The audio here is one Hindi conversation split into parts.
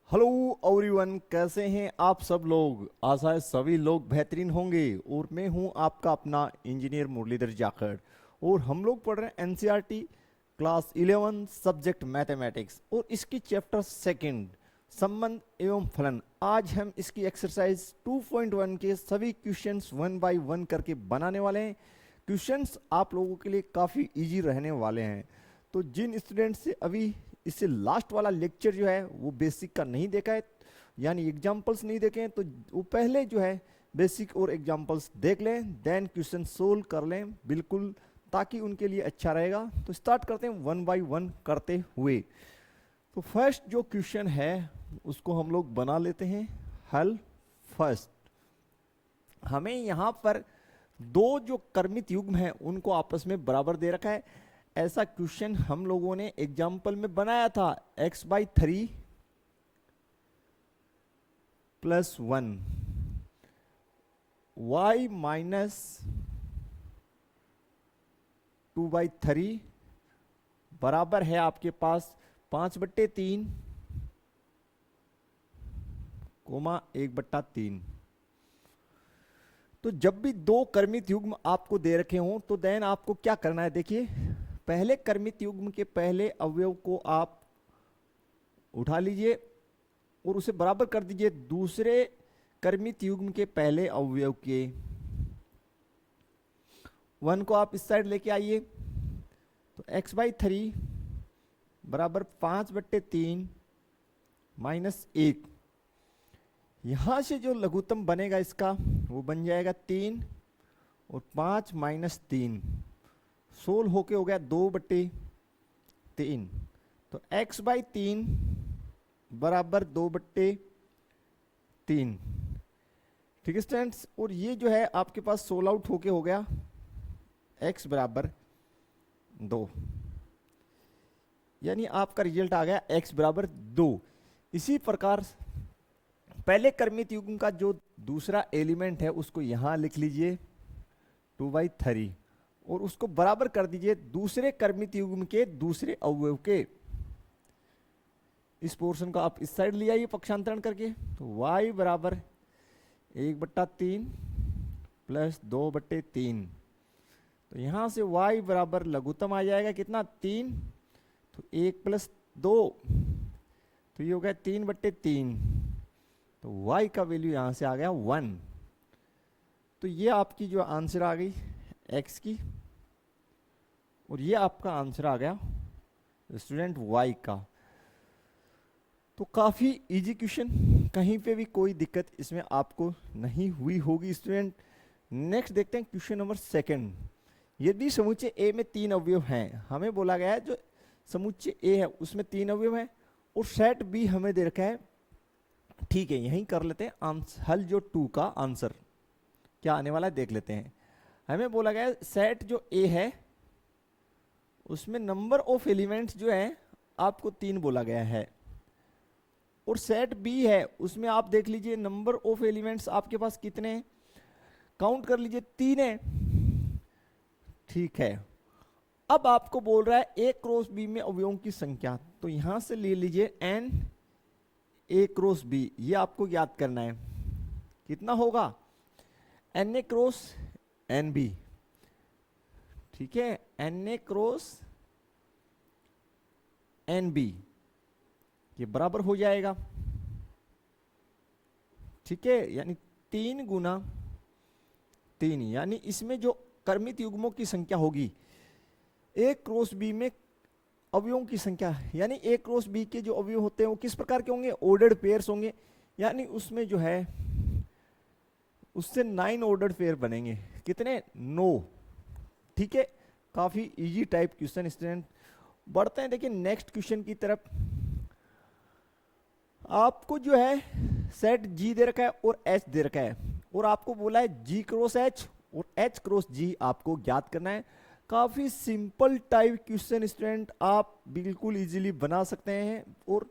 हेलो एवरीवन, कैसे हैं आप सब लोग। आशा है सभी लोग बेहतरीन होंगे। और मैं हूं आपका अपना इंजीनियर मुरलीधर जाखड़। और हम लोग पढ़ रहे हैं एनसीईआरटी क्लास 11 सब्जेक्ट मैथमेटिक्स और इसकी चैप्टर सेकंड संबंध एवं फलन। आज हम इसकी एक्सरसाइज 2.1 के सभी क्वेश्चंस वन बाय वन करके बनाने वाले हैं। क्वेश्चंस आप लोगों के लिए काफ़ी इजी रहने वाले हैं। तो जिन स्टूडेंट्स से अभी इससे लास्ट वाला लेक्चर जो है वो बेसिक का नहीं देखा है, यानी एग्जाम्पल्स नहीं देखे हैं, तो वो पहले जो है बेसिक और एग्जाम्पल्स देख लें, देन क्वेश्चन सोल्व कर लें बिल्कुल, ताकि उनके लिए अच्छा रहेगा। तो स्टार्ट करते हैं वन बाय वन करते हुए। तो फर्स्ट जो क्वेश्चन है उसको हम लोग बना लेते हैं हल। फर्स्ट हमें यहाँ पर दो जो कर्मित युग्म हैं उनको आपस में बराबर दे रखा है। ऐसा क्वेश्चन हम लोगों ने एग्जाम्पल में बनाया था। x/3 प्लस 1 y-2/3 बराबर है आपके पास 5/3 कोमा 1/3। तो जब भी दो कर्मित युग्म आपको दे रखे हों तो देन आपको क्या करना है, देखिए पहले कर्मित युग्म के पहले अवयव को आप उठा लीजिए और उसे बराबर कर दीजिए दूसरे कर्मित युग्म के पहले अवयव के। 1 को आप इस साइड लेके आइए, तो x/3 बराबर 5/3 माइनस 1। यहां से जो लघुत्तम बनेगा इसका वो बन जाएगा 3 और 5 माइनस 3 16 होके हो गया 2/3। तो x/3 बराबर 2/3। ठीक है स्टूडेंट्स, और ये जो है आपके पास 16 आउट होके हो गया x बराबर 2, यानी आपका रिजल्ट आ गया x बराबर 2। इसी प्रकार पहले कर्मित युग्म का जो दूसरा एलिमेंट है उसको यहां लिख लीजिए 2/3 और उसको बराबर कर दीजिए दूसरे कर्मित युग्म के दूसरे अवयव के। इस पोर्शन को आप इस साइड ले आइए पक्षांतरण करके, तो y बराबर 1/3 प्लस 2/3। तो यहां से y बराबर लघुत्तम आ जाएगा कितना 3, तो 1 प्लस 2, तो ये हो गया 3/3। तो y का वैल्यू यहां से आ गया 1। तो ये आपकी जो आंसर आ गई x की, और ये आपका आंसर आ गया स्टूडेंट y का। तो काफी इजी क्वेश्चन, कहीं पे भी कोई दिक्कत इसमें आपको नहीं हुई होगी स्टूडेंट। नेक्स्ट देखते हैं क्वेश्चन नंबर सेकंड। यदि समुच्चय A में 3 अवयव हैं, हमें बोला गया है जो समुच्चय A है उसमें 3 अवयव हैं और सेट B हमें दे रखा है। ठीक है, यहीं कर लेते हैं हल। जो 2 का आंसर क्या आने वाला है देख लेते हैं। हमें बोला गया सेट जो A है उसमें नंबर ऑफ एलिमेंट्स जो है आपको 3 बोला गया है, और सेट B है उसमें आप देख लीजिए नंबर ऑफ एलिमेंट्स आपके पास कितने हैं, काउंट कर लीजिए 3 है। ठीक है, अब आपको बोल रहा है A क्रॉस B में अवयवों की संख्या, तो यहां से ले लीजिए n A क्रॉस B, ये आपको याद करना है कितना होगा Na क्रॉस Nb। ठीक है, Na क्रॉस Nb ये बराबर हो जाएगा। ठीक है, यानी 3 गुना 3, यानी इसमें जो कर्मित युग्मों की संख्या होगी A क्रॉस B में अवयवों की संख्या, यानी A क्रॉस B के जो अवयव होते हैं वो किस प्रकार के होंगे, ऑर्डर्ड पेयर्स होंगे, यानी उसमें जो है उससे 9 ऑर्डर्ड पेयर बनेंगे। कितने, 9। ठीक है, काफी इजी टाइप क्वेश्चन स्टूडेंट। बढ़ते हैं देखिए नेक्स्ट क्वेश्चन की तरफ। आपको जो है सेट G दे रखा है और H दे रखा है, और आपको बोला है G क्रॉस H और H क्रॉस G आपको ज्ञात करना है। काफी सिंपल टाइप क्वेश्चन स्टूडेंट, आप बिल्कुल इजीली बना सकते हैं। और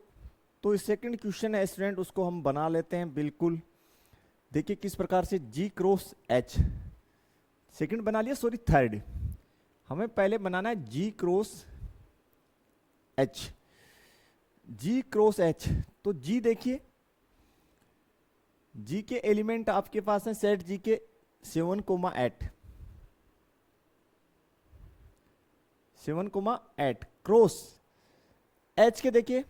तो सेकंड क्वेश्चन है स्टूडेंट, उसको हम बना लेते हैं बिल्कुल। देखिए किस प्रकार से G क्रॉस H, सेकंड बना लिया, सॉरी थर्ड। हमें पहले बनाना है G cross H। G cross H, तो जी देखिए, जी के एलिमेंट आपके पास है सेट जी के 7,8 7,8 क्रॉस एच के देखिए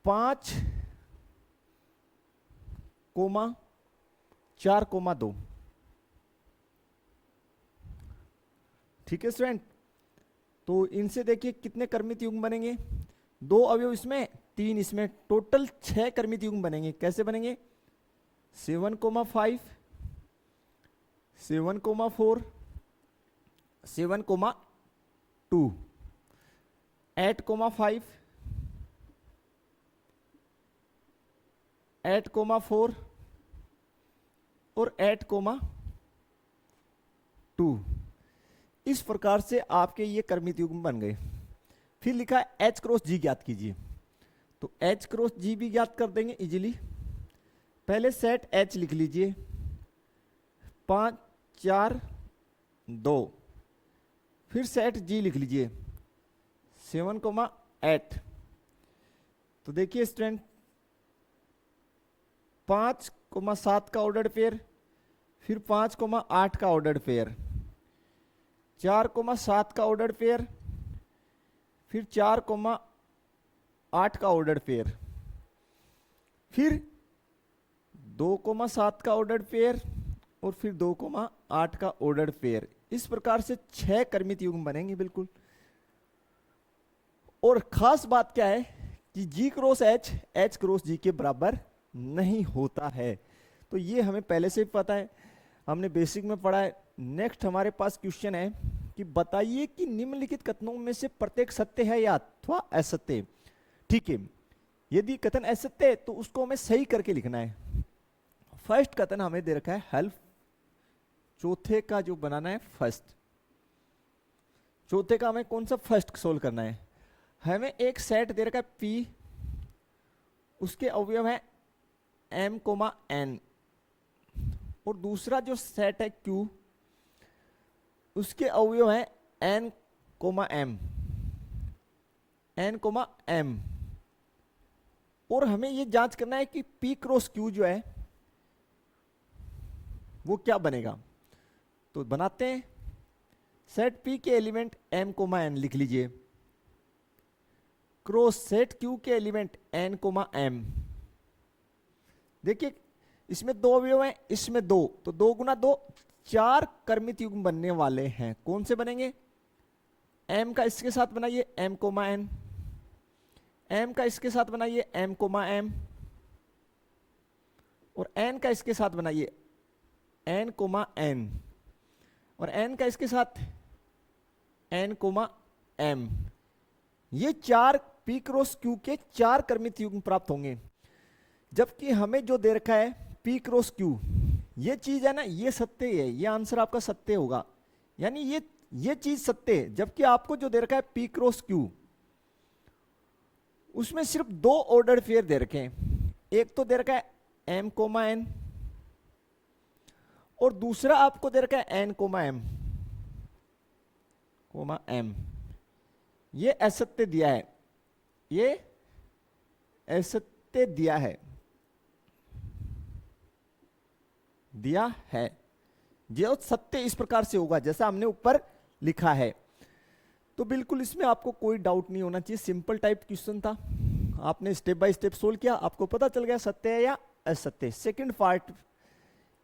5,4,2। ठीक है स्टूडेंट, तो इनसे देखिए कितने कर्मित युग्म बनेंगे, 2 अवयव इसमें 3 इसमें, टोटल 6 कर्मित युग्म बनेंगे। कैसे बनेंगे, 7,5 7,4 7,2 8,5 8,4 और 8,2। इस प्रकार से आपके ये कर्मित युग्म बन गए। फिर लिखा है एच क्रॉस जी ज्ञात कीजिए, तो एच क्रॉस जी भी ज्ञात कर देंगे इजीली। पहले सेट एच लिख लीजिए 5 4 2, फिर सेट जी लिख लीजिए 7,8। तो देखिए स्टूडेंट 5,7 का ऑर्डर्ड पेयर, फिर 5,8 का ऑर्डर्ड पेयर, 4,7 का ऑर्डर्ड पेयर, फिर 4,8 का ऑर्डर्ड पेयर, फिर 2,7 का ऑर्डर्ड पेयर और फिर 2,8 का ऑर्डर्ड पेयर। इस प्रकार से 6 कर्मित युग्म बनेंगे बिल्कुल। और खास बात क्या है कि जी क्रॉस एच एच क्रॉस जी के बराबर नहीं होता है, तो ये हमें पहले से ही पता है, हमने बेसिक में पढ़ा है। नेक्स्ट हमारे पास क्वेश्चन है कि बताइए कि निम्नलिखित कथनों में से प्रत्येक सत्य है या अथवा असत्य। ठीक है, यदि कथन असत्य है तो उसको हमें सही करके लिखना है। फर्स्ट कथन हमें दे रखा है हेल्प, चौथे का जो बनाना है फर्स्ट, चौथे का हमें कौन सा फर्स्ट सोल्व करना है। हमें एक सेट दे रखा है P, उसके अवयव है M, N, और दूसरा जो सेट है Q, उसके अवयव है N, M, और हमें ये जांच करना है कि P क्रॉस Q जो है वो क्या बनेगा। तो बनाते हैं, सेट P के एलिमेंट M, N लिख लीजिए, क्रॉस सेट Q के एलिमेंट N, M। देखिए इसमें 2 अवयव हैं, इसमें 2, तो 2 गुना 2 4 कर्मित युग्म बनने वाले हैं। कौन से बनेंगे, M का इसके साथ बनाइए M, N, M का इसके साथ बनाइए M, M, और N का इसके साथ बनाइए N, N, और N का इसके साथ N, M। ये 4 P क्रॉस Q के 4 कर्मित युग्म प्राप्त होंगे। जबकि हमें जो दे रखा है P क्रॉस Q, ये चीज है ना, ये सत्य है, ये आंसर आपका सत्य होगा, यानी ये चीज सत्य है। जबकि आपको जो दे रखा है P क्रॉस Q, उसमें सिर्फ 2 ऑर्डर पेयर दे रखे हैं। एक तो दे रखा है M, N, और दूसरा आपको दे रखा है N, M, ये असत्य दिया है, ये असत्य दिया है जो सत्य इस प्रकार से होगा जैसा हमने ऊपर लिखा है। तो बिल्कुल इसमें आपको कोई डाउट नहीं होना चाहिए, सिंपल टाइप क्वेश्चन था, आपने स्टेप बाय स्टेप सोल्व किया, आपको पता चल गया सत्य है या असत्य। सेकंड पार्ट,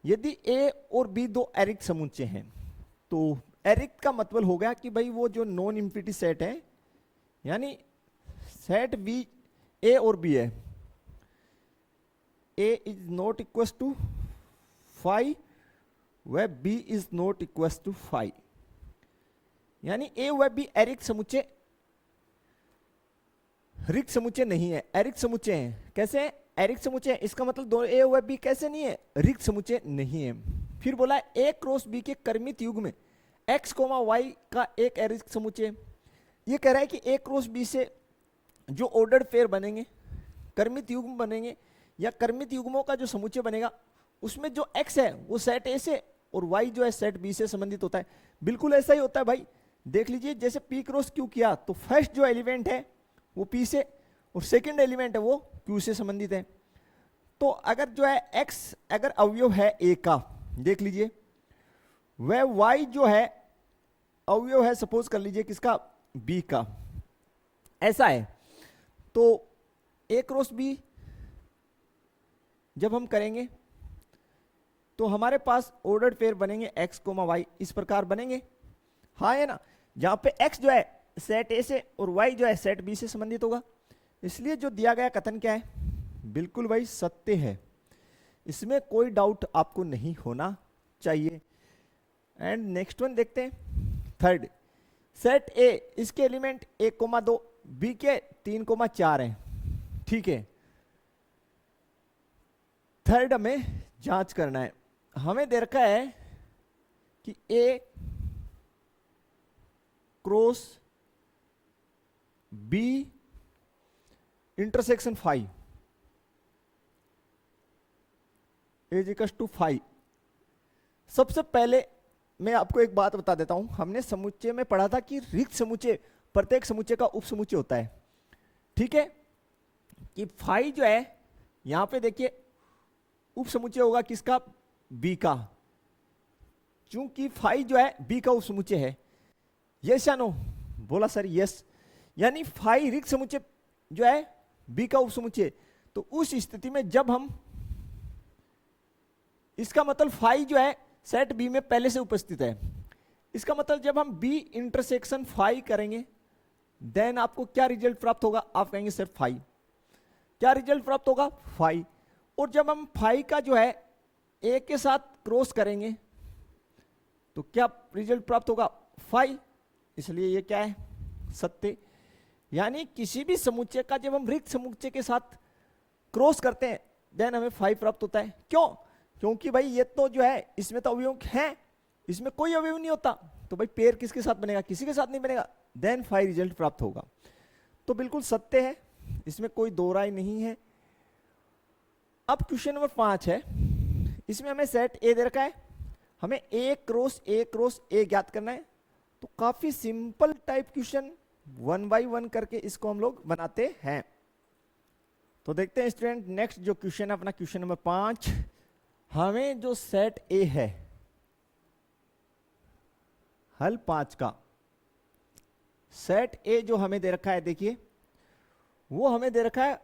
यदि ए और बी 2 एरिक्त समुच्चय हैं, तो एरिक्त का मतलब हो गया कि भाई वो जो नॉन इंफिनिटी सेट है, यानी सेट बी ए और बी है, A is not equal to 5 व B is not equal to 5, यानी ए व बी एरिक्त समुच्चय, रिक्त समुच्चय नहीं है, एरिक्त समुच्चय है। कैसे है, एरिक्त समुच्चय है, इसका मतलब दोनों ए व बी कैसे नहीं है, रिक्त समुच्चय नहीं है। फिर बोला ए क्रॉस बी के कर्मित युग्म में x, y का एक एरिक्त समुच्चय। ये कह रहा है कि ए क्रॉस बी से जो ऑर्डर्ड पेयर बनेंगे, कर्मित युग्म बनेंगे, या कर्मित युग्मों का जो समुच्चय बनेगा, उसमें जो x है वो सेट ए से और y जो है सेट बी से संबंधित होता है। बिल्कुल ऐसा ही होता है भाई, देख लीजिए, जैसे p क्रॉस q किया तो फर्स्ट जो एलिमेंट है वो p से, और सेकंड एलिमेंट है वो Q से संबंधित है। तो अगर जो है X अगर अवयव है A का, देख लीजिए, वह Y जो है अवयव है, सपोज कर लीजिए किसका, B का, ऐसा है, तो A क्रॉस B जब हम करेंगे तो हमारे पास ऑर्डर्ड पेयर बनेंगे X, Y, इस प्रकार बनेंगे, हाँ है ना, जहां पे X जो है सेट A से और Y जो है सेट B से संबंधित होगा। इसलिए जो दिया गया कथन क्या है, बिल्कुल भाई सत्य है, इसमें कोई डाउट आपको नहीं होना चाहिए। एंड नेक्स्ट वन देखते हैं, थर्ड, सेट A, इसके एलिमेंट 1,2, B के 3,4 हैं, ठीक है। थर्ड हमें जांच करना है, हमें दे रखा है कि A cross B intersection 5 is equal to 5। सबसे पहले मैं आपको एक बात बता देता हूं, हमने समुच्चय में पढ़ा था कि रिक्त समुच्चय प्रत्येक समुच्चय का उप समुच्चय होता है, ठीक है, कि 5 जो है यहां पे देखिए उप समुच्चय होगा किसका, बी का, चूंकि 5 जो है बी का उप समुच्चय है। यस या नो, बोला सर यस, यानी 5 रिक्त समुच्चय जो है बी का उप समुच्चय। तो उस स्थिति में जब हम, इसका मतलब 5 जो है सेट बी में पहले से उपस्थित है, इसका मतलब जब हम बी इंटरसेक्शन 5 करेंगे देन आपको क्या रिजल्ट प्राप्त होगा, आप कहेंगे सर 5, क्या रिजल्ट प्राप्त होगा 5। और जब हम 5 का जो है ए के साथ क्रॉस करेंगे तो क्या रिजल्ट प्राप्त होगा 5, इसलिए ये क्या है, सत्य। यानी किसी भी समुच्चय का जब हम रिक्त समुच्चय के साथ क्रॉस करते हैं देन हमें 5 प्राप्त होता है। क्यों, क्योंकि भाई ये तो जो है इसमें तो अवयव है, इसमें कोई अवयव नहीं होता, तो भाई पेयर किसके साथ बनेगा, किसी के साथ नहीं बनेगा, देन 5 रिजल्ट प्राप्त होगा। तो बिल्कुल सत्य है, इसमें कोई दो राय नहीं है। अब क्वेश्चन नंबर 5 है, इसमें हमें सेट ए दे रखा है, हमें ए क्रॉस ए ज्ञात करना है। तो काफी सिंपल टाइप क्वेश्चन 1 बाय 1 करके इसको हम लोग बनाते हैं। तो देखते हैं स्टूडेंट, नेक्स्ट जो क्वेश्चन है अपना क्वेश्चन नंबर 5, हमें जो सेट ए है हल 5 का, सेट ए जो हमें दे रखा है, देखिए वो हमें दे रखा है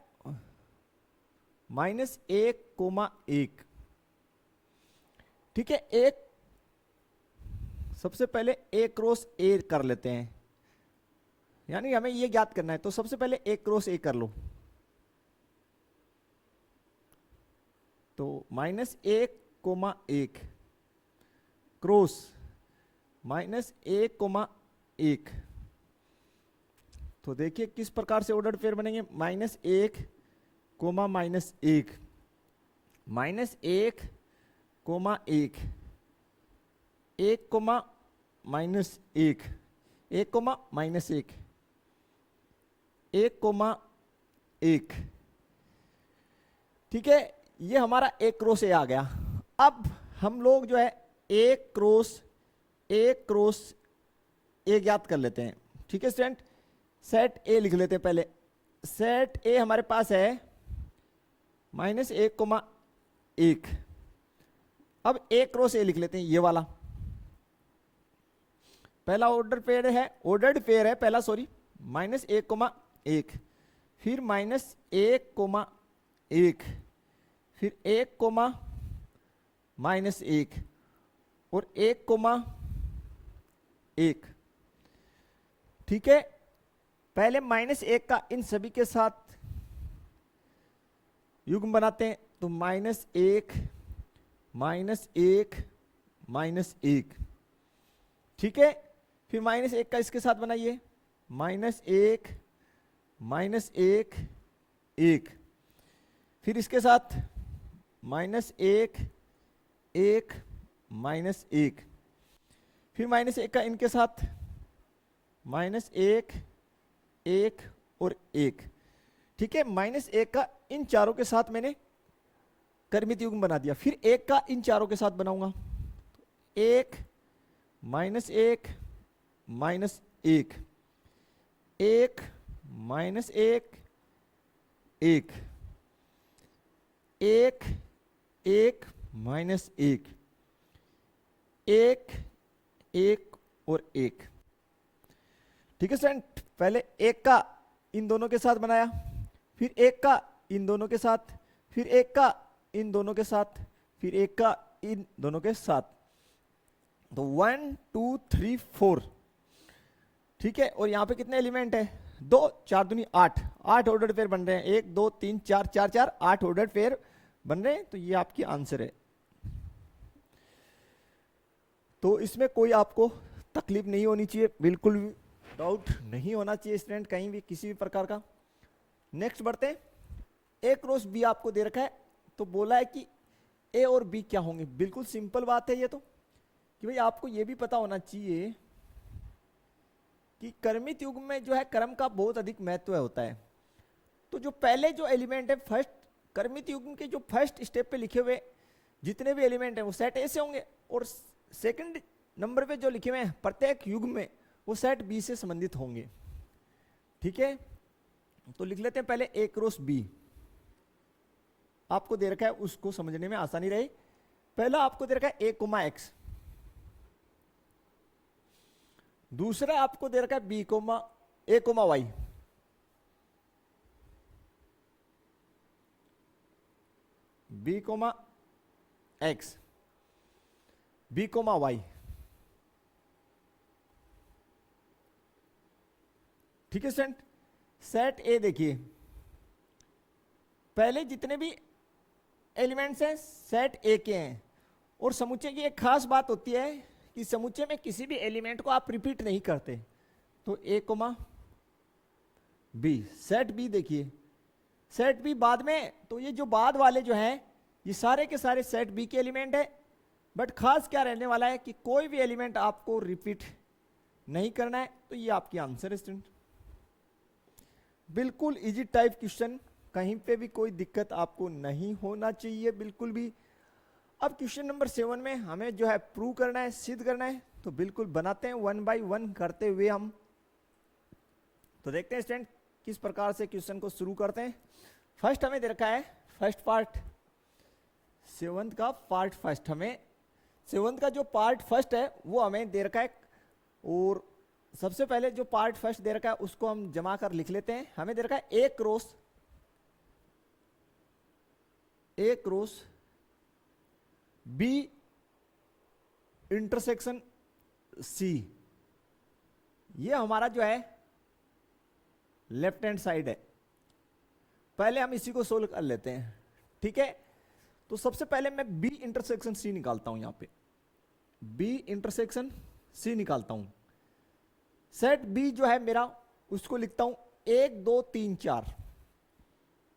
-1,1, ठीक है। एक सबसे पहले ए क्रॉस ए कर लेते हैं, यानी हमें ये ज्ञात करना है, तो सबसे पहले ए क्रॉस ए कर लो, तो -1,1 क्रॉस -1,1, तो देखिए किस प्रकार से ऑर्डर पेयर बनेंगे, -1, -1, -1, 1, 1, -1, 1, 1, 1, ठीक है। ये हमारा ए क्रॉस ए आ गया। अब हम लोग जो है ए क्रॉस ए ज्ञात कर लेते हैं, ठीक है स्टूडेंट। सेट ए लिख लेते हैं पहले, सेट ए हमारे पास है -1,1। अब ए क्रॉस ए लिख लेते हैं, ये वाला पहला ऑर्डर्ड पेयर है पहला, सॉरी, -1,1, फिर -1,1, फिर 1, -1 और 1,1, ठीक है। पहले -1 का इन सभी के साथ युग्म बनाते हैं, तो -1, -1, ठीक है। फिर -1 का इसके साथ बनाइए, -1, -1, फिर इसके साथ -1, 1, -1, फिर -1 का इनके साथ -1, 1 और 1, ठीक है। -1 का इन चारों के साथ मैंने कर्मित युग्म बना दिया, फिर 1 का इन चारों के साथ बनाऊंगा, 1, -1, -1, 1, -1, एक, एक, एक माइनस एक, एक, एक और एक। ठीक है स्टूडेंट, पहले एक का इन दोनों के साथ बनाया, फिर एक का इन दोनों के साथ, फिर एक का इन दोनों के साथ, फिर एक का इन दोनों के साथ। तो 1 2 3 4। ठीक है, और यहां पे कितने एलिमेंट है? 2, 4 दूनी 8, 8 ऑर्डर पेयर बन रहे हैं। 1 2 3 4, 4 4 8 ऑर्डर पेयर बन रहे हैं। तो ये आपकी आंसर है। तो इसमें कोई आपको तकलीफ नहीं होनी चाहिए, बिल्कुल भी डाउट नहीं होना चाहिए स्टूडेंट कहीं भी किसी भी प्रकार का। नेक्स्ट बढ़ते हैं। ए क्रॉस बी आपको दे रखा है, तो बोला है कि ए और बी क्या होंगे। बिल्कुल सिंपल बात है ये तो, कि भाई आपको ये भी पता होना चाहिए कि क्रमित युग में जो है क्रम का बहुत अधिक महत्व होता है। तो जो पहले जो एलिमेंट है फर्स्ट क्रमित युग के जो फर्स्ट स्टेप पे लिखे हुए जितने भी एलिमेंट हैं वो सेट ए से होंगे, और सेकंड नंबर पे जो लिखे हुए हैं प्रत्येक युग में वो सेट बी से संबंधित होंगे। ठीक है, तो लिख लेते हैं पहले ए क्रॉस बी। आपको दे रखा है, उसको समझने में आसानी रहे। पहला आपको दे रखा है ए कोमा एक्स, दूसरा आपको दे रखा है B comma A comma Y, B comma X, B comma Y. ठीक है स्टूडेंट, सेट ए देखिए, पहले जितने भी एलिमेंट्स हैं सेट ए के हैं, और समुच्चय की एक खास बात होती है कि समुच्चय में किसी भी एलिमेंट को आप रिपीट नहीं करते। तो ए कोमा बी, सेट बी देखिए, सेट बी बाद में, तो ये जो बाद वाले जो हैं ये सारे के सारे सेट बी के एलिमेंट है। बट खास क्या रहने वाला है कि कोई भी एलिमेंट आपको रिपीट नहीं करना है। तो ये आपकी आंसर है स्टूडेंट। बिल्कुल इजी टाइप क्वेश्चन, कहीं पे भी कोई दिक्कत आपको नहीं होना चाहिए बिल्कुल भी। अब क्वेश्चन नंबर 7 में हमें जो है प्रूव करना है, सिद्ध करना है। तो बिल्कुल बनाते हैं 1 बाय 1 करते हुए हम। तो देखते हैं स्टूडेंट किस प्रकार से क्वेश्चन को शुरू करते हैं। फर्स्ट हमें दे रखा है फर्स्ट पार्ट 7 का पार्ट फर्स्ट, हमें 7 का जो पार्ट फर्स्ट है वो हमें दे रखा है। और सबसे पहले जो पार्ट फर्स्ट दे रखा है उसको हम जमा कर लिख लेते हैं। हमें दे रखा है ए क्रॉस बी इंटरसेक्शन सी, ये हमारा जो है लेफ्ट हैंड साइड है। पहले हम इसी को सोल्व कर लेते हैं। ठीक है, तो सबसे पहले मैं बी इंटरसेक्शन सी निकालता हूं। यहां पे बी इंटरसेक्शन सी निकालता हूं। सेट बी जो है मेरा उसको लिखता हूं 1 2 3 4,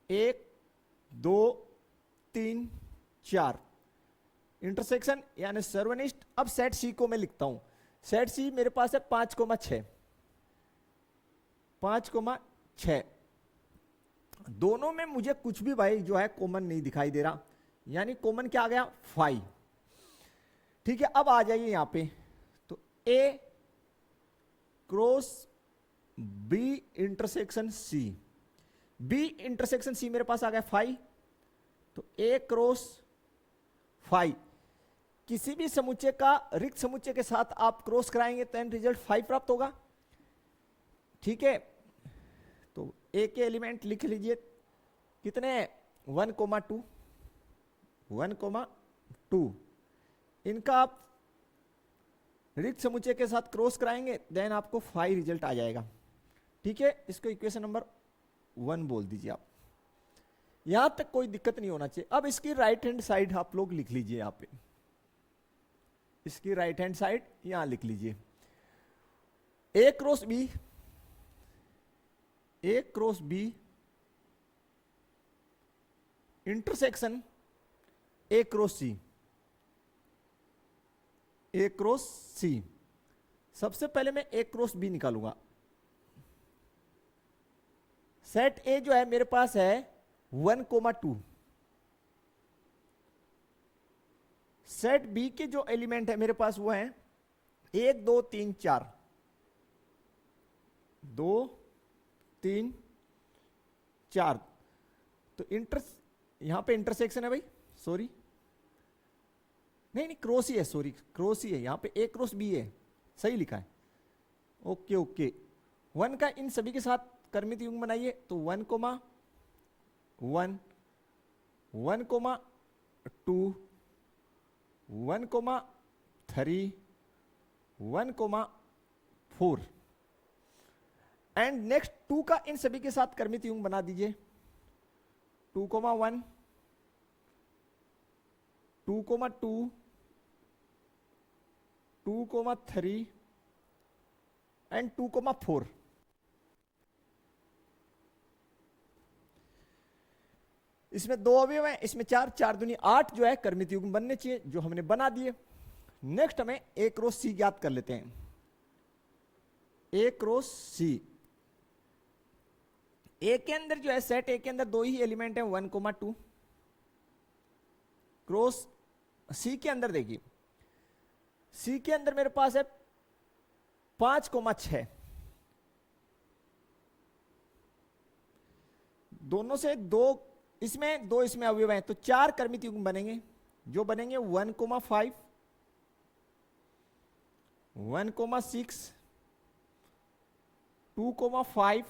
1 2 3 4 इंटरसेक्शन यानी सर्वनिष्ठ। अब सेट सी को मैं लिखता हूं, सेट सी मेरे पास है 5,6, 5,6। दोनों में मुझे कुछ भी भाई जो है कॉमन नहीं दिखाई दे रहा, यानी कॉमन क्या आ गया 5। ठीक है, अब आ जाइए यहां पे, तो A cross B intersection C, B intersection C मेरे पास आ गया 5। तो ए क्रॉस 5, किसी भी समुच्चय का रिक्त समुच्चय के साथ आप क्रॉस कराएंगे तो एंड रिजल्ट 5 प्राप्त होगा। ठीक है, तो ए के एलिमेंट लिख लीजिए कितने 1,2, 1,2। इनका आप रिक्त समुच्चय के साथ क्रॉस कराएंगे देन आपको 5 रिजल्ट आ जाएगा। ठीक है, इसको इक्वेशन नंबर 1 बोल दीजिए आप। यहां तक कोई दिक्कत नहीं होना चाहिए। अब इसकी राइट हैंड साइड आप लोग लिख लीजिए, यहां पे इसकी राइट हैंड साइड यहां लिख लीजिए A cross B, A cross B intersection A cross C, A cross C. सबसे पहले मैं ए क्रॉस बी निकालूंगा। सेट ए जो है मेरे पास है 1,2, सेट बी के जो एलिमेंट है मेरे पास वो है 1 2 3 4, 2 3 4। तो यहां पे इंटरसेक्शन है भाई, सॉरी नहीं नहीं क्रॉस ही है, सॉरी क्रॉस ही है, यहां पे ए क्रॉस बी है, सही लिखा है। ओके ओके, 1 का इन सभी के साथ कर्मित युग्म बनाइए, तो 1 comma 1, 1 comma 2, 1 comma 3, 1 comma 4 and next 2 का इन सभी के साथ कर्मित युग्म बना दीजिए, 2 comma 1, 2 comma 2, 2 comma 3 and 2 comma 4। इसमें 2 अवयव हैं, इसमें 4, 4 दूनी 8 जो है कर्मित युग्म बनने चाहिए, जो हमने बना दिए। नेक्स्ट हमें ए क्रॉस सी ज्ञात कर लेते हैं। ए क्रॉस सी, ए के अंदर जो है सेट ए के अंदर 2 ही एलिमेंट है, 1 कोमा 2। क्रॉस सी के अंदर देखिए, सी के अंदर मेरे पास है 5 कोमा 6, दोनों से 2 इसमें 2 इसमें अवयव हैं, तो 4 कर्मित युग्म बनेंगे, जो बनेंगे 1 comma 5, 1 comma 6, 2 comma 5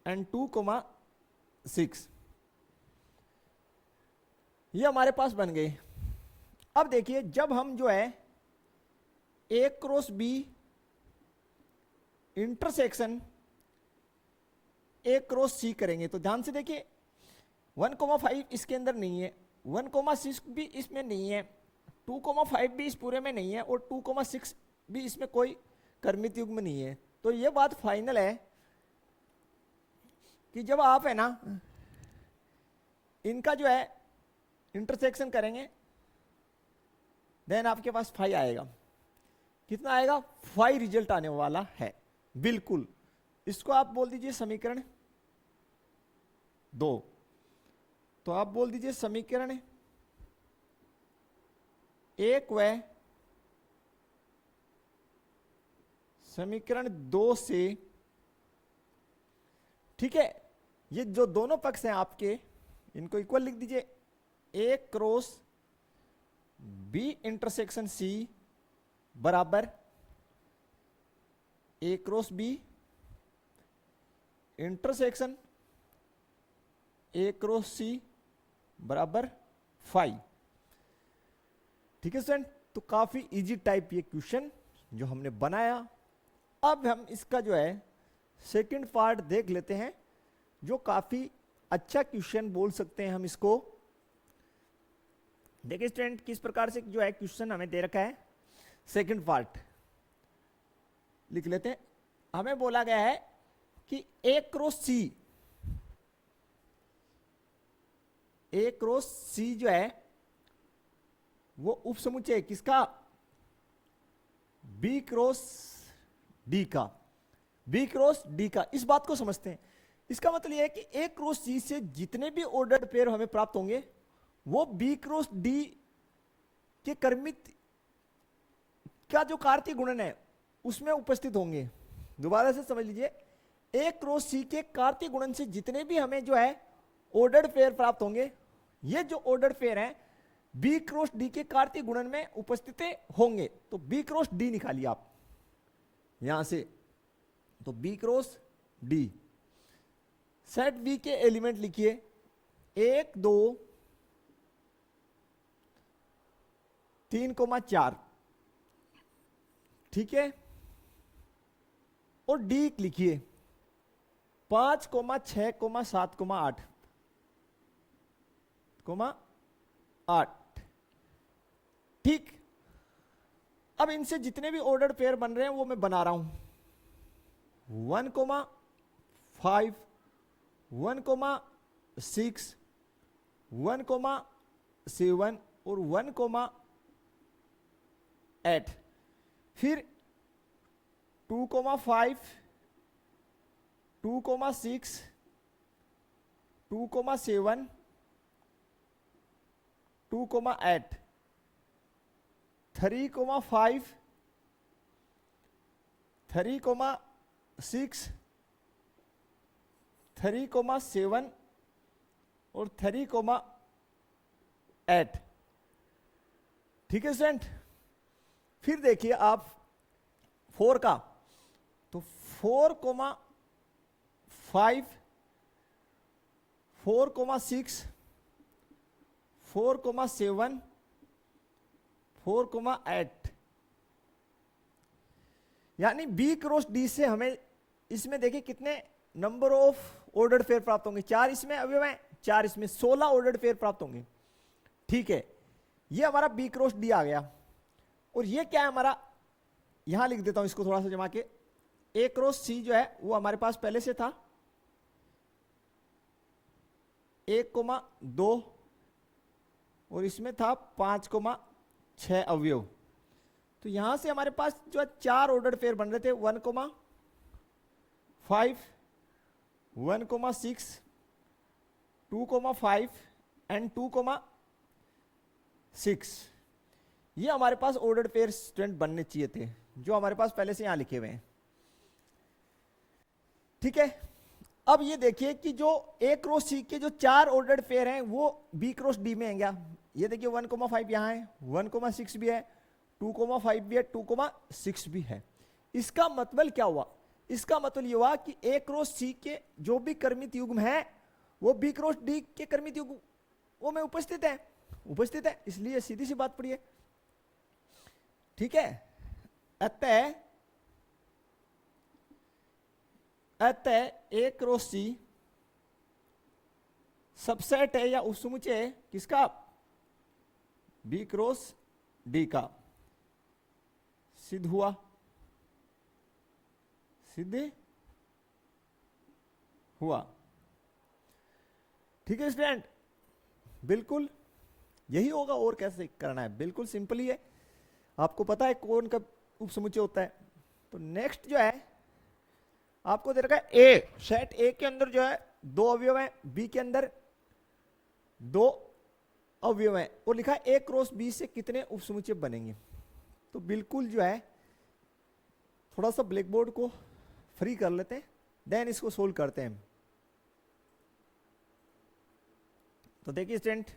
and 2 comma 6। ये हमारे पास बन गए। अब देखिए जब हम जो है A cross B intersection A cross C करेंगे, तो ध्यान से देखिए 1,5 इसके अंदर नहीं है, 1,6 भी इसमें नहीं है, 2,5 भी इस पूरे में नहीं है और 2,6 भी इसमें कोई कर्मित युग्म नहीं है। तो ये बात फाइनल है कि जब आप है ना इनका जो है इंटरसेक्शन करेंगे देन आपके पास 5 आएगा। कितना आएगा? 5 रिजल्ट आने वाला है। बिल्कुल, इसको आप बोल दीजिए समीकरण 2। तो आप बोल दीजिए समीकरण 1 व समीकरण 2 से, ठीक है, ये जो दोनों पक्ष हैं आपके इनको इक्वल लिख दीजिए। A cross B intersection C बराबर A cross B intersection A cross C बराबर 5। ठीक है स्टूडेंट, तो काफी इजी टाइप ये क्वेश्चन जो हमने बनाया। अब हम इसका जो है सेकंड पार्ट देख लेते हैं, जो काफी अच्छा क्वेश्चन बोल सकते हैं हम इसको। देखिए स्टूडेंट, किस प्रकार से जो है क्वेश्चन हमें दे रखा है। सेकंड पार्ट लिख लेते हैं। हमें बोला गया है कि ए क्रॉस सी, ए क्रॉस सी जो है वो उपसमुच्चय किसका? बी क्रॉस डी का। बी क्रॉस डी का, इस बात को समझते हैं। इसका मतलब यह है कि ए क्रॉस सी से जितने भी ऑर्डर्ड पेयर हमें प्राप्त होंगे वो बी क्रॉस डी के कर्मित का जो कार्तीय गुणन है उसमें उपस्थित होंगे। दोबारा से समझ लीजिए, ए क्रॉस सी के कार्तीय गुणन से जितने भी हमें जो है ऑर्डर्ड पेयर प्राप्त होंगे, ये जो ऑर्डर्ड पेयर हैं बी क्रॉस डी के कार्तीय गुणन में उपस्थित होंगे। तो बी क्रॉस डी निकालिए आप यहां से। तो B cross D, set B के एलिमेंट लिखिए 1 2 3,4, ठीक है, और डी लिखिए 5, 6, 7, 8, ठीक। अब इनसे जितने भी ऑर्डर्ड पेयर बन रहे हैं वो मैं बना रहा हूं। 1,5, 1,6, 1,7 और 1,8। फिर 2,5, 2,6, 2,7, 2,8, 3,5, 3,6, 3,7 और 3,8। ठीक है स्टूडेंट। फिर देखिए आप 4 का, तो 4,5, 4,6, 4,7, 4,8, यानी बी क्रॉस डी से हमें इसमें देखिए कितने नंबर ऑफ ऑर्डर्ड पेयर प्राप्त होंगे। 4 इसमें अवयव हैं, 4 इसमें, 16 ऑर्डर्ड पेयर प्राप्त होंगे। ठीक है, ये हमारा बी क्रॉस डी आ गया। और ये क्या है हमारा, यहां लिख देता हूं इसको थोड़ा सा जमा के। ए क्रॉस सी जो है वो हमारे पास पहले से था 1,2 और इसमें था 5,6 अवयव। तो यहां से हमारे पास जो है 4 ऑर्डर्ड पेयर बन रहे थे, 1,5, 1,6, 2,5 एंड 2,6। ये हमारे पास ऑर्डर्ड पेयर स्टूडेंट बनने चाहिए थे, जो हमारे पास पहले से यहां लिखे हुए हैं। ठीक है, अब ये देखिए कि जो ए क्रॉस सी के जो 4 ऑर्डर्ड पेयर हैं वो बी क्रॉस डी में हैं क्या। ये देखिए 1,5 यहां है, 1,6 भी है, 2,5 भी है, 2,6 भी है। इसका मतलब क्या हुआ, इसका मतलब ये हुआ कि ए क्रॉस सी के जो भी क्रमित युग्म है वो बी क्रॉस डी के क्रमित युग्म वो में उपस्थित है, इसलिए सीधी सी बात पड़ी है। ठीक है, अतः ए क्रॉस सी सबसेट है या उपसमुच्चय है किसका, बी क्रॉस डी का। सिद्ध हुआ, सिद्ध हुआ। ठीक है स्टूडेंट, बिल्कुल यही होगा, और कैसे करना है, बिल्कुल सिंपल ही है। आपको पता है कौन का उपसमुच्चय होता है। तो नेक्स्ट जो है आपको दे रखा है ए, सेट ए के अंदर जो है 2 अवयव हैं, बी के अंदर 2 अवयव हैं, और लिखा है ए क्रॉस बी से कितने उपसमुच्चय बनेंगे। तो बिल्कुल जो है थोड़ा सा ब्लैक बोर्ड को फ्री कर लेते हैं, देन इसको सोल्व करते हैं। तो देखिए स्टूडेंट,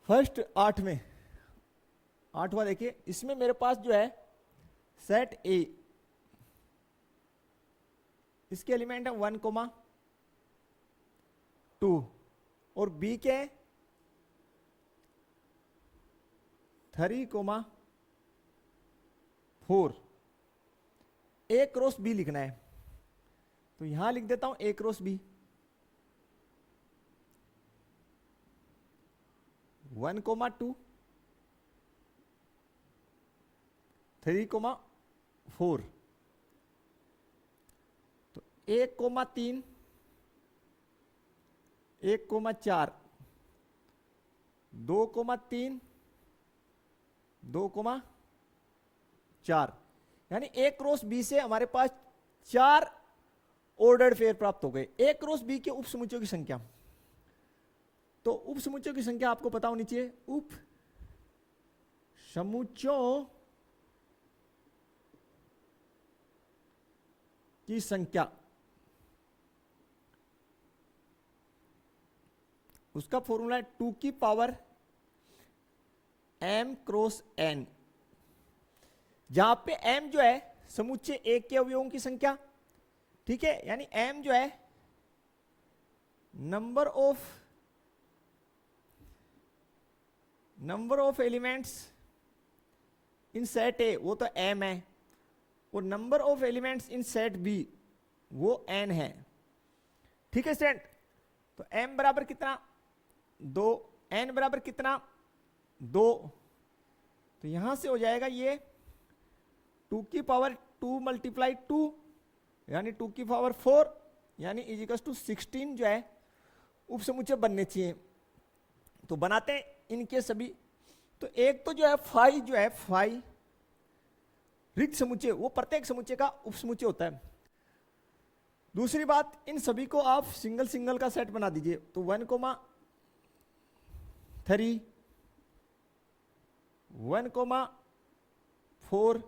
फर्स्ट 8वां देखिए, इसमें मेरे पास जो है सेट ए, इसके एलिमेंट है 1,2 और बी के 3,4। ए क्रॉस बी लिखना है, तो यहां लिख देता हूं ए क्रॉस बी, 1,2, 3,4, तो 1,3, 1,4, 2,3, 2,4, यानी ए क्रॉस बी से हमारे पास 4 ऑर्डर्ड पेयर प्राप्त हो गए। ए क्रॉस बी के उपसमुच्चयों की संख्या, तो उपसमुच्चयों की संख्या आपको पता होनी चाहिए। उप समुच्चयों की संख्या, उसका फॉर्मूला है 2 की पावर m क्रॉस n, जहां पे m जो है समुच्चय एक के अवयवों की संख्या। ठीक है, यानी m जो है number of elements in set A, वो तो m है, और number of elements in set B वो n है। ठीक है स्टूडेंट, तो m बराबर कितना 2, n बराबर कितना 2, तो यहां से हो जाएगा ये 2 की पावर 2 मल्टीप्लाई 2 यानी 2 की पावर 4 यानी इजिकल्स टू 16 जो है उपसमुच्चय बनने चाहिए। तो बनाते हैं इनके सभी। तो एक तो जो है फाई, जो है फाई रिक्त समुच्चय, वो प्रत्येक समुच्चय का उपसमुच्चय होता है। दूसरी बात, इन सभी को आप सिंगल सिंगल का सेट बना दीजिए। तो 1,3, 1,4,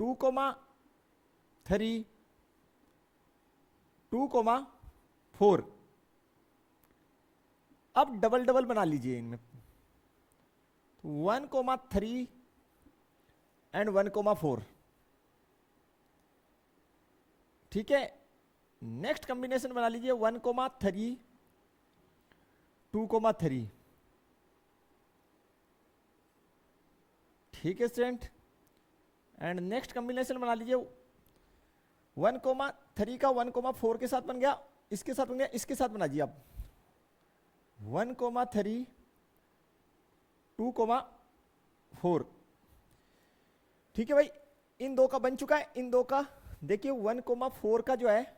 2,3, 2,4। अब डबल डबल बना लीजिए इनमें, 1,3 एंड 1,4। ठीक है, नेक्स्ट कॉम्बिनेशन बना लीजिए 1,3 2,3। ठीक है स्टूडेंट, एंड नेक्स्ट कॉम्बिनेशन बना लीजिए 1,3 का 1,4 के साथ बन गया, इसके साथ बन गया, इसके साथ बना दीजिए आप 1,3 2,4। ठीक है भाई, इन दो का बन चुका है, इन दो का देखिए 1,4 का जो है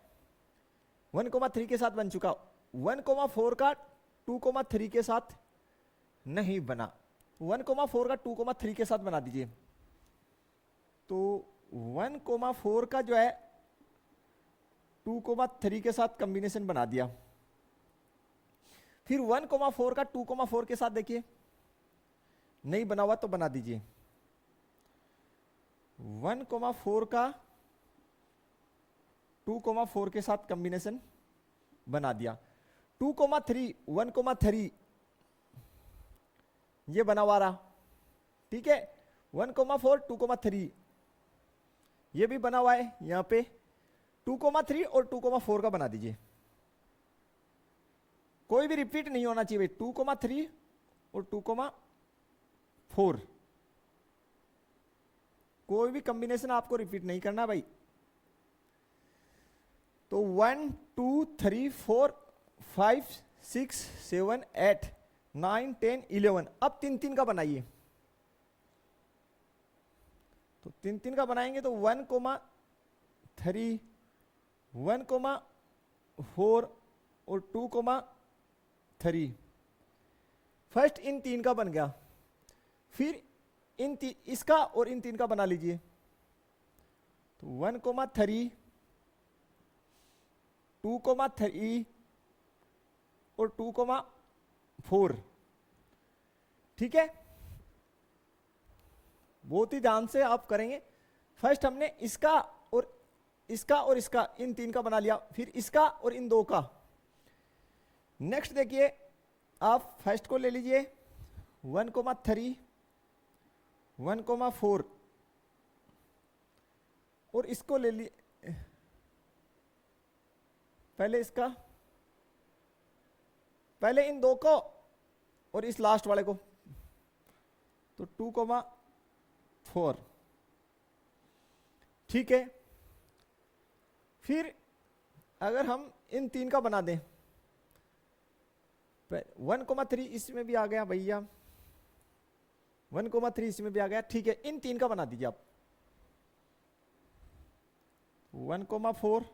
1,3 के साथ बन चुका, 1,4 का 2,3 के साथ नहीं बना, 1,4 का 2,3 के साथ बना दीजिए। तो 1,4 का जो है 2,3 के साथ कॉम्बिनेशन बना दिया। फिर 1,4 का 2,4 के साथ देखिए नहीं बना हुआ तो बना दीजिए। 1,4 का 2,4 के साथ कॉम्बिनेशन बना दिया। 2,3 1,3 ये बना हुआ रहा। ठीक है, 1,4 2,3 ये भी बना हुआ है, यहां पे 2,3 और 2,4 का बना दीजिए। कोई भी रिपीट नहीं होना चाहिए भाई, 2,3 और 2,4 कोई भी कॉम्बिनेशन आपको रिपीट नहीं करना भाई। तो 1 2 3 4 5 6 7 8 9 10 11 अब 3-3 का बनाइए। तो 3-3 का बनाएंगे तो 1,3 1,4 और 2,3 फर्स्ट इन 3 का बन गया। फिर इसका और इन 3 का बना लीजिए। तो 1,3 2,3 और 2,4। ठीक है, बहुत ही ध्यान से आप करेंगे। फर्स्ट हमने इसका और इसका इन 3 का बना लिया, फिर इसका और इन 2 का। नेक्स्ट देखिए, आप फर्स्ट को ले लीजिए 1,3 1,4 और इसको ले लीजिए पहले इसका, पहले इन 2 को और इस लास्ट वाले को। तो 2,4। ठीक है, फिर अगर हम इन 3 का बना दें, 1,3 इसमें भी आ गया भैया, 1,3 इसमें भी आ गया। ठीक है, इन 3 का बना दीजिए आप। 1,4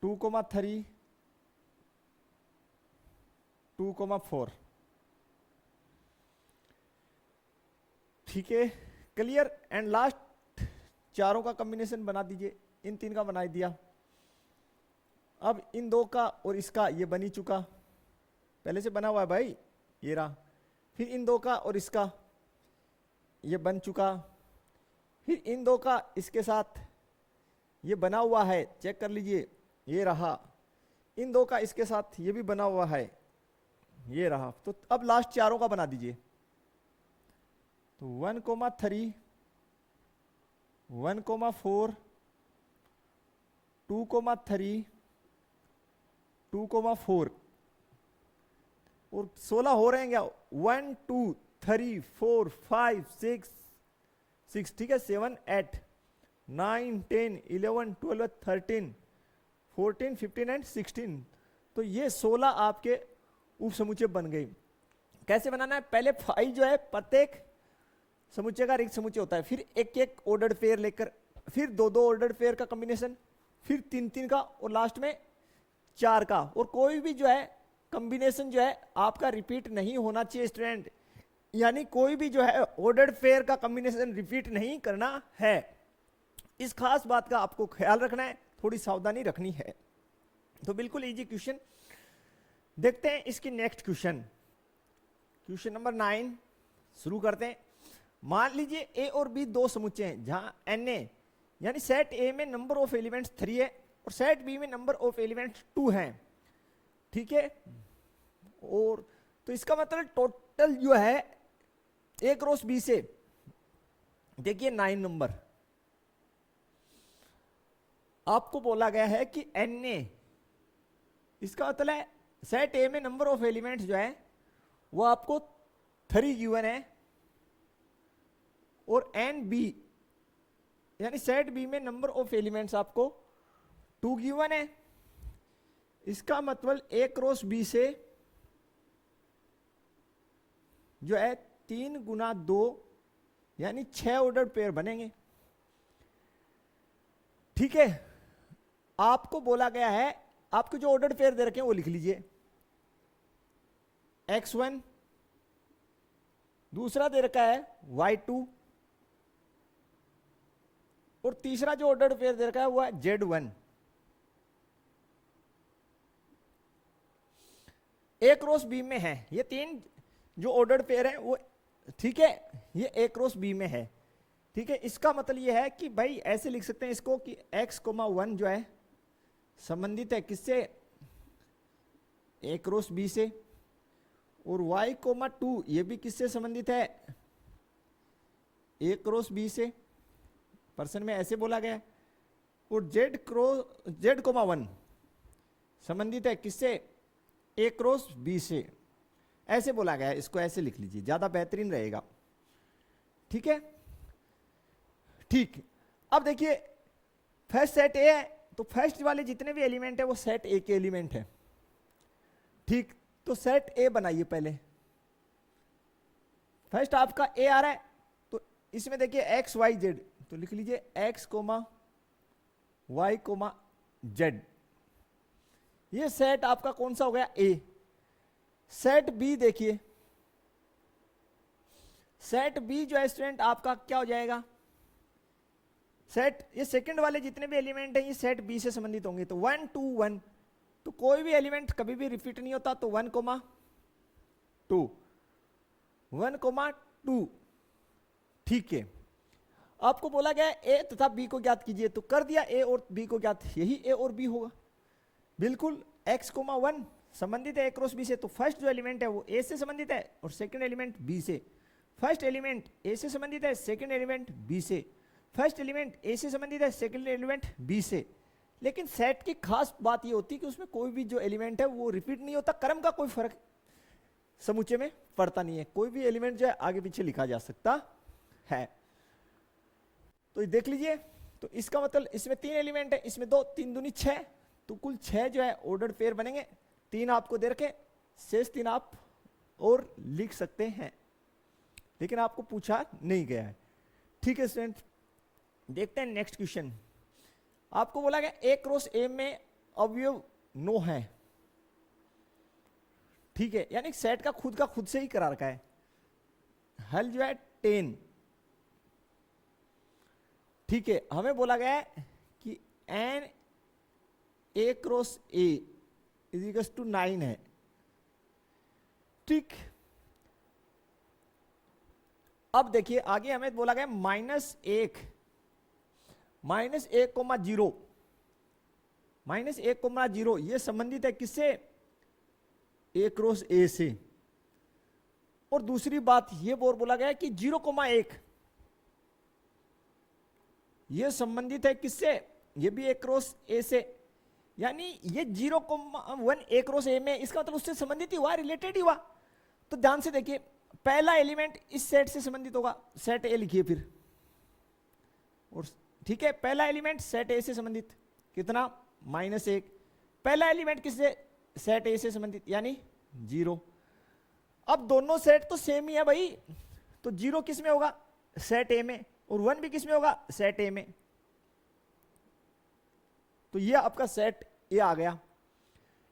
2,3 2,4। ठीक है, क्लियर। एंड लास्ट चारों का कॉम्बिनेशन बना दीजिए। इन 3 का बना दिया, अब इन 2 का और इसका ये बनी चुका, पहले से बना हुआ है भाई, ये रहा। फिर इन 2 का और इसका ये बन चुका, फिर इन 2 का इसके साथ ये बना हुआ है, चेक कर लीजिए, ये रहा। इन 2 का इसके साथ ये भी बना हुआ है, ये रहा। तो अब लास्ट चारों का बना दीजिए। तो 1,3 1,4 2,3 2,4 और 16 हो रहे हैं क्या? 1 2 3 4 5 6 6। ठीक है, 7 8 9 10 11 12 13 14 15 एंड 16। तो ये 16 आपके उप समुच्चय बन गए। कैसे बनाना है? पहले 5 जो है प्रत्येक समुच्चय का रिक्त समुच्चय होता है, फिर एक एक ऑर्डर्ड पेयर लेकर, फिर 2-2 ऑर्डर्ड पेयर का कॉम्बिनेशन, फिर 3-3 का और लास्ट में 4 का। और कोई भी जो है कॉम्बिनेशन जो है आपका रिपीट नहीं होना चाहिए स्टूडेंट, यानी कोई भी जो है ऑर्डर्ड पेयर का कॉम्बिनेशन रिपीट नहीं करना है। इस खास बात का आपको ख्याल रखना है, थोड़ी सावधानी रखनी है। तो बिल्कुल इजी क्वेश्चन देखते हैं। इसकी नेक्स्ट क्वेश्चन, क्वेश्चन नंबर 9 शुरू करते हैं। मान लीजिए ए और बी 2 समुच्चय हैं जहां Na यानी सेट ए में नंबर ऑफ एलिमेंट्स 3 है और सेट बी में नंबर ऑफ एलिमेंट्स 2 हैं, ठीक है। और तो इसका मतलब टोटल जो है ए क्रॉस बी से देखिए 9 नंबर आपको बोला गया है कि एन ए, इसका मतलब है सेट ए में नंबर ऑफ एलिमेंट्स जो है वो आपको 3 गिवन है और एन बी यानी सेट बी में नंबर ऑफ एलिमेंट्स आपको 2 गिवन है। इसका मतलब ए क्रॉस बी से जो है 3 गुना 2 यानी 6 ऑर्डर पेयर बनेंगे, ठीक है। आपको बोला गया है, आपको जो ऑर्डर पेयर दे रखे हैं वो लिख लीजिए, x1, दूसरा दे रखा है y2 और तीसरा जो ऑर्डर पेयर दे रखा है वो है z1। ए क्रॉस बी में है ये 3 जो ऑर्डर पेयर है वो, ठीक है, ये ए क्रॉस बी में है, ठीक है। इसका मतलब ये है कि भाई ऐसे लिख सकते हैं इसको कि x,1 जो है संबंधित है किससे, ए क्रॉस बी से, और y,2 ये भी किससे संबंधित है, ए क्रॉस बी से, पर्सन में ऐसे बोला गया है। और z,1 संबंधित है किससे, ए क्रॉस बी से, ऐसे बोला गया है। इसको ऐसे लिख लीजिए, ज्यादा बेहतरीन रहेगा, ठीक है। ठीक, अब देखिए फर्स्ट सेट ए है तो फर्स्ट वाले जितने भी एलिमेंट है वो सेट ए के एलिमेंट है, ठीक। तो सेट ए बनाइए पहले, फर्स्ट आपका ए आ रहा है तो इसमें देखिए एक्स वाई जेड, तो लिख लीजिए x, y, z। ये सेट आपका कौन सा हो गया, ए। सेट बी देखिए, सेट बी जो है स्टूडेंट आपका क्या हो जाएगा, सेट ये सेकंड वाले जितने भी एलिमेंट हैं ये सेट बी से संबंधित होंगे। तो 1 2 1, तो कोई भी एलिमेंट कभी भी रिपीट नहीं होता, तो 1, 2 1, 2, ठीक है। आपको बोला गया ए तथा बी को ज्ञात कीजिए, तो कर दिया ए और बी को ज्ञात, यही ए और बी होगा बिल्कुल। x, 1 संबंधित है ए क्रॉस बी से, तो फर्स्ट जो एलिमेंट है वो ए से संबंधित है और सेकंड एलिमेंट बी से। फर्स्ट एलिमेंट ए से संबंधित है, सेकंड एलिमेंट बी से। फर्स्ट एलिमेंट ए से संबंधित है, सेकंड एलिमेंट बी से। लेकिन सेट की खास बात ये होती है कि उसमें कोई भी जो एलिमेंट है वो रिपीट नहीं होता, क्रम का कोई फर्क समूचे में पड़ता नहीं है, कोई भी एलिमेंट जो है आगे पीछे लिखा जा सकता है। तो ये देख लीजिए, तो इसका मतलब इसमें 3 एलिमेंट है, इसमें 2, 3 दूनी 6, तो कुल 6 जो है ऑर्डर पेयर बनेंगे। 3 आपको दे रखे, शेष 3 आप और लिख सकते हैं, लेकिन आपको पूछा नहीं गया है, ठीक है स्टूडेंट। देखते हैं नेक्स्ट क्वेश्चन। आपको बोला गया ए क्रॉस ए में अवयव 9 है, ठीक है, यानी सेट का खुद से ही करा रखा है। हल जो है 10, ठीक है। हमें बोला गया है कि N A cross A is equals to 9 है, ठीक। अब देखिए आगे हमें बोला गया -1, -1,0, -1,0 ये संबंधित है किससे, ए क्रॉस ए से। और दूसरी बात ये बोला गया है कि 0,1 ये संबंधित है किससे, ये भी ए क्रॉस ए से, यानी ये 0,1 ए क्रॉस ए में, इसका मतलब उससे संबंधित ही हुआ, रिलेटेड ही हुआ। तो ध्यान से देखिए, पहला एलिमेंट इस सेट से संबंधित होगा, सेट ए लिखिए फिर, और ठीक है, पहला एलिमेंट सेट ए से संबंधित कितना, -1। पहला एलिमेंट किससे, सेट ए से संबंधित यानी 0। अब दोनों सेट तो सेम ही है भाई, तो 0 किस में होगा, सेट ए में, और 1 भी किस में होगा, सेट ए में। तो ये आपका सेट ए आ गया।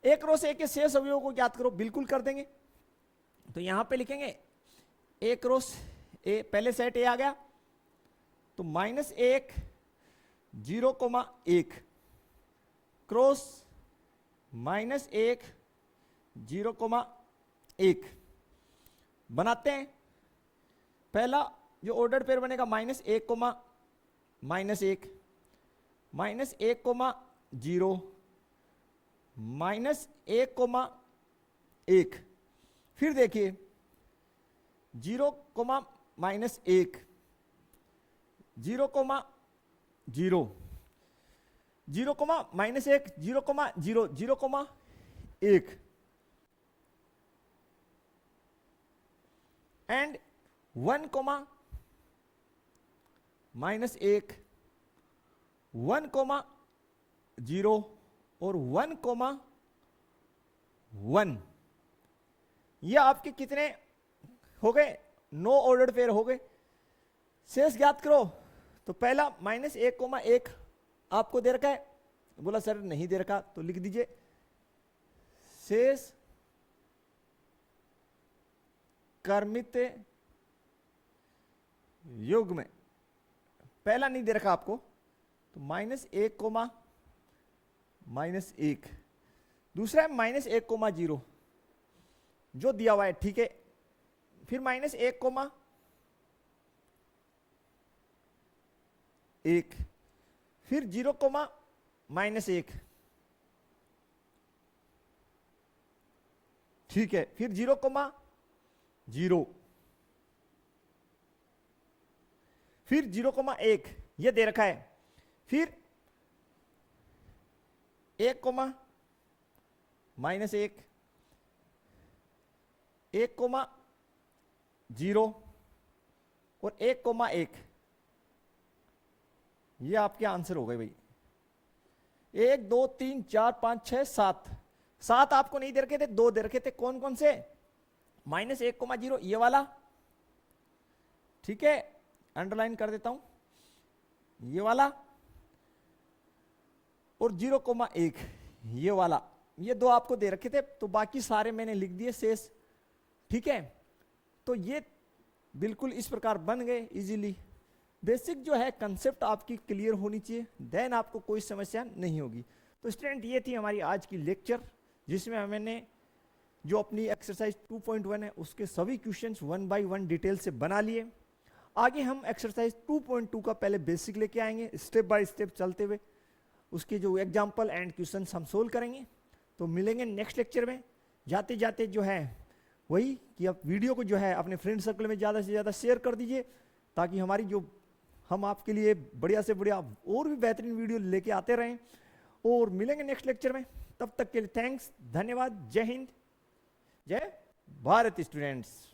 ए क्रॉस ए के शेष अवयवों को ज्ञात करो, बिल्कुल कर देंगे। तो यहां पे लिखेंगे ए क्रॉस ए, पहले सेट ए आ गया, तो -1, 0,1 क्रॉस -1, 0,1 बनाते हैं। पहला जो ऑर्डर पेयर बनेगा -1, -1, माइनस 1,0 माइनस 1,1। फिर देखिए 0, माइनस 1, 0, 0, 0, माइनस 1, 0, 0, 0, 1 एंड 1, माइनस 1, 1, 0 और 1, 1। ये आपके कितने हो गए? 9 ऑर्डर पेयर हो गए। शेष ज्ञात करो। तो पहला माइनस 1,1 आपको दे रखा है, बोला सर नहीं दे रखा, तो लिख दीजिए शेष क्रमित युग्म में। पहला नहीं दे रखा आपको, तो माइनस 1, माइनस 1। दूसरा है माइनस 1,0 जो दिया हुआ है, ठीक है। फिर माइनस 1, 1, फिर 0, माइनस 1, ठीक है। फिर 0, 0, फिर 0,1 ये दे रखा है। फिर 1, माइनस 1, 1,0 और 1,1। ये आपके आंसर हो गए भाई। 1, 2, 3, 4, 5, 6, 7। 7 आपको नहीं दे रखे थे, 2 दे रखे थे। कौन कौन से? माइनस 1,0 ये वाला, ठीक है, अंडरलाइन कर देता हूं, ये वाला, और 0,1 ये वाला। ये 2 आपको दे रखे थे, तो बाकी सारे मैंने लिख दिए शेष, ठीक है। तो ये बिल्कुल इस प्रकार बन गए इजीली। बेसिक जो है कंसेप्ट आपकी क्लियर होनी चाहिए, देन आपको कोई समस्या नहीं होगी। तो स्टूडेंट ये थी हमारी आज की लेक्चर, जिसमें मैंने जो अपनी एक्सरसाइज 2.1 है उसके सभी क्वेश्चंस 1 बाय 1 डिटेल से बना लिए। आगे हम एक्सरसाइज 2.2 का पहले बेसिक लेके आएंगे, स्टेप बाय स्टेप चलते हुए उसके जो एग्जाम्पल एंड क्वेश्चंस हम सोल्व करेंगे। तो मिलेंगे नेक्स्ट लेक्चर में। जाते जाते जो है वही कि आप वीडियो को जो है अपने फ्रेंड सर्कल में ज़्यादा से ज़्यादा शेयर कर दीजिए, ताकि हमारी जो हम आपके लिए बढ़िया से बढ़िया और भी बेहतरीन वीडियो लेके आते रहें। और मिलेंगे नेक्स्ट लेक्चर में, तब तक के लिए थैंक्स, धन्यवाद, जय हिंद, जय भारत स्टूडेंट्स।